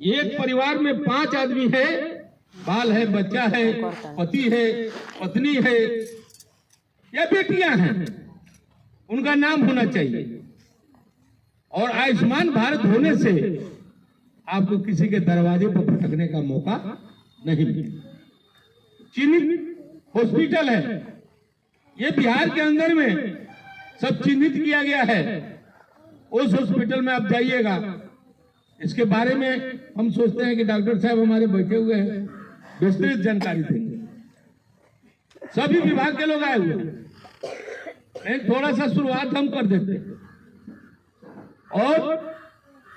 एक परिवार में 5 आदमी है, बाल है, बच्चा है, पति है, पत्नी है या बेटियां हैं, उनका नाम होना चाहिए। और आयुष्मान भारत होने से आपको किसी के दरवाजे पर भटकने का मौका नहीं मिलेगा। चिन्हित हॉस्पिटल है, ये बिहार के अंदर में सब चिन्हित किया गया है। उस हॉस्पिटल में आप जाइएगा, इसके बारे में हम सोचते हैं कि डॉक्टर साहब हमारे बैठे हुए हैं, विस्तृत जानकारी देंगे। सभी विभाग के लोग आए हुए हैं, थोड़ा सा शुरुआत हम कर देते हैं। और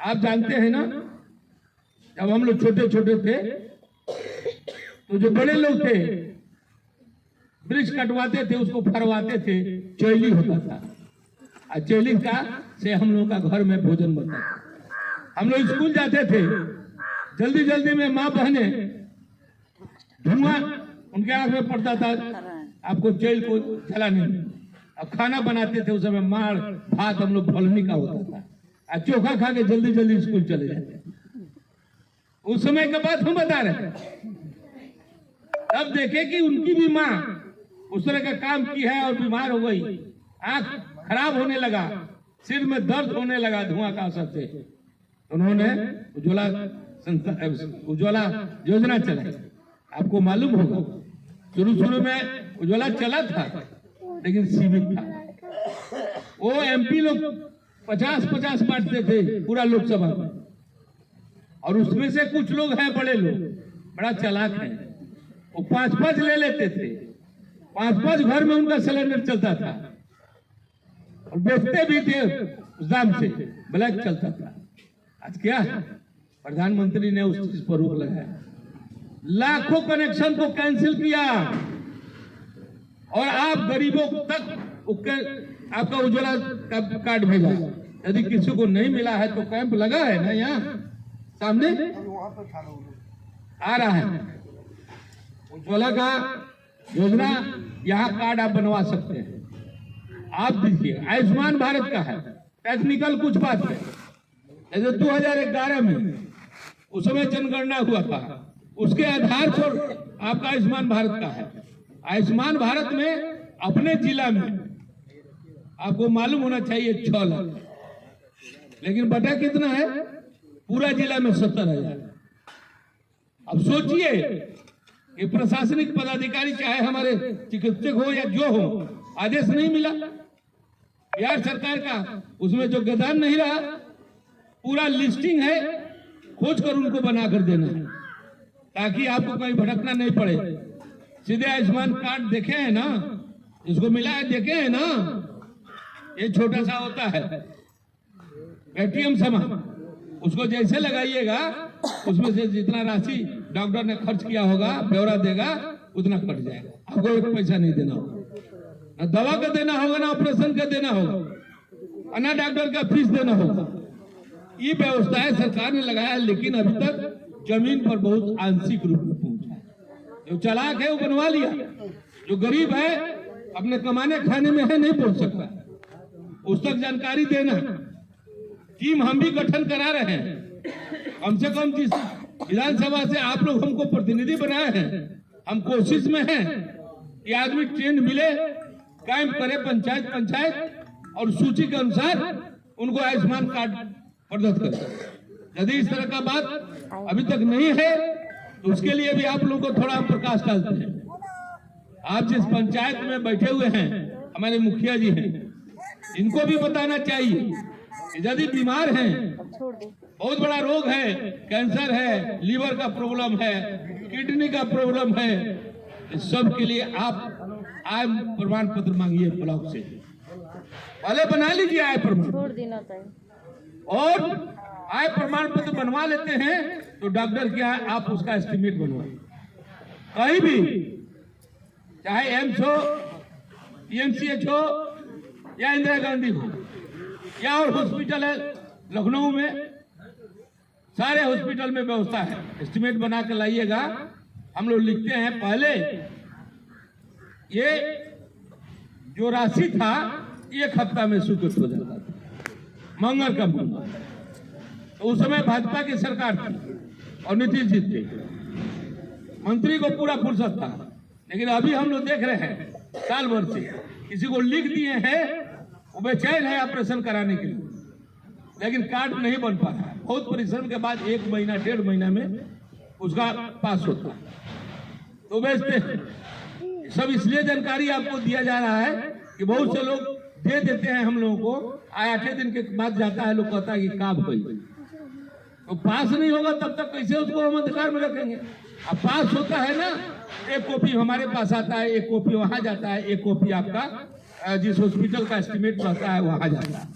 आप जानते हैं ना, जब हम लोग छोटे छोटे थे तो जो बड़े लोग थे वृक्ष कटवाते थे, उसको फरवाते थे, चैली होता था। और चैली का से हम लोगों का घर में भोजन बनता था। हम लोग स्कूल जाते थे, जल्दी जल्दी में माँ बहने धुआं उनके आंख में पड़ता था, आपको चैल को चलाने में। अब खाना बनाते थे, उस समय मार भात हम लोग फलनी का होता था, और चोखा खा के जल्दी जल्दी स्कूल चले जाते। उस समय के बाद हम बता रहे हैं, अब देखे कि उनकी भी माँ उस तरह का काम की है और बीमार हो गई, आंख खराब होने लगा, सिर में दर्द होने लगा धुआं का असर से। उन्होंने उज्ज्वला योजना चलाई। आपको मालूम होगा, शुरू शुरू में उज्ज्वला चला था, लेकिन सीमित था। वो एमपी लोग 50-50 बांटते थे पूरा लोकसभा में, और उसमें से कुछ लोग हैं बड़े लोग, बड़ा चालाक है, वो 5-5 ले लेते थे। 5-5 घर में उनका सिलेंडर चलता था और बेचते भी थे उस दाम से, ब्लैक चलता था। आज क्या है, प्रधानमंत्री ने उस चीज पर रोक लगाया, लाखों कनेक्शन को कैंसिल किया, और आप गरीबों तक आपका उज्ज्वला का कार्ड भेजा। यदि किसी को नहीं मिला है तो कैंप लगा है ना, यहाँ सामने आ रहा है उज्ज्वला का योजना, यहाँ कार्ड आप बनवा सकते हैं। आप देखिए, आयुष्मान भारत का है, टेक्निकल कुछ बात है। जैसे 2011 में उस समय जनगणना हुआ था, उसके आधार पर आपका आयुष्मान भारत का है। आयुष्मान भारत में अपने जिला में आपको मालूम होना चाहिए 6 लाख, लेकिन बटा कितना है, पूरा जिला में 70,000। अब सोचिए कि प्रशासनिक पदाधिकारी चाहे हमारे चिकित्सक हो या जो हो, आदेश नहीं मिला बिहार सरकार का, उसमें जो गदान नहीं रहा, पूरा लिस्टिंग है, खोज कर उनको बनाकर देना है, ताकि आपको कहीं भटकना नहीं पड़े। सीधे आयुष्मान कार्ड देखे हैं ना, इसको मिला है, देखे हैं ना, ये छोटा सा होता है एटीएम समा, उसको जैसे लगाइएगा उसमें से जितना राशि डॉक्टर ने खर्च किया होगा ब्यौरा देगा, उतना कट जाएगा। आपको 1 पैसा नहीं देना होगा, ना दवा का देना होगा, ना ऑपरेशन का देना होगा, ना डॉक्टर का फीस देना होगा। ये व्यवस्थाएं सरकार ने लगाया है, लेकिन अभी तक जमीन पर बहुत आंशिक रूप में पहुंचा है। जो चालाक है वो बनवा लिया, जो गरीब है अपने कमाने खाने में है, नहीं पहुंच सकता, उस तक जानकारी देना। टीम हम भी गठन करा रहे हैं, कम से कम जिस विधानसभा से आप लोग हमको प्रतिनिधि बनाए हैं, हम कोशिश में हैं कि आदमी ट्रेंड मिले, कैंप करे पंचायत और सूची के अनुसार उनको आयुष्मान कार्ड प्रदत्त करे। यदि इस तरह का बात अभी तक नहीं है तो उसके लिए भी आप लोगों को थोड़ा प्रकाश डालते हैं। आप जिस पंचायत में बैठे हुए हैं, हमारे मुखिया जी हैं, इनको भी बताना चाहिए कि यदि बीमार हैं, बहुत बड़ा रोग है, कैंसर है, लीवर का प्रॉब्लम है, किडनी का प्रॉब्लम है, इस सब के लिए आप आय प्रमाण पत्र मांगिए ब्लॉक से, पहले बना लीजिए आय प्रमाण, और आय प्रमाण पत्र बनवा लेते हैं तो डॉक्टर क्या है, आप उसका एस्टिमेट बनवाइए। कहीं भी, चाहे एम्स हो, पीएमसीएच हो या इंदिरा गांधी हो, या और हॉस्पिटल है लखनऊ में, सारे हॉस्पिटल में व्यवस्था है। एस्टिमेट बना के लाइएगा, हम लोग लिखते हैं। पहले ये जो राशि था 1 हफ्ता में स्वीकृत हो जाता था, मंगल का मंगल, तो उस समय भाजपा की सरकार थी और नीतीश जी थे, मंत्री को पूरा फुर्सत था। लेकिन अभी हम लोग देख रहे हैं साल भर से किसी को लिख दिए हैं, वो बेचैन है ऑपरेशन कराने के लिए, लेकिन कार्ड नहीं बन पा रहा। बहुत परिश्रम के बाद 1 महीना 1.5 महीना में उसका पास होता, तो बेचते हैं। सब इसलिए जानकारी आपको दिया जा रहा है कि बहुत से लोग दे देते हैं हम लोगों को, 8 दिन के बाद जाता है, लोग कहता है कि काम हुई, तो पास नहीं होगा तब तक कैसे उसको हम अधिकार में रखेंगे। अब पास होता है ना, एक कॉपी हमारे पास आता है, एक कॉपी वहां जाता है, एक कॉपी आपका जिस हॉस्पिटल का एस्टिमेट रहता है वहां जाता है।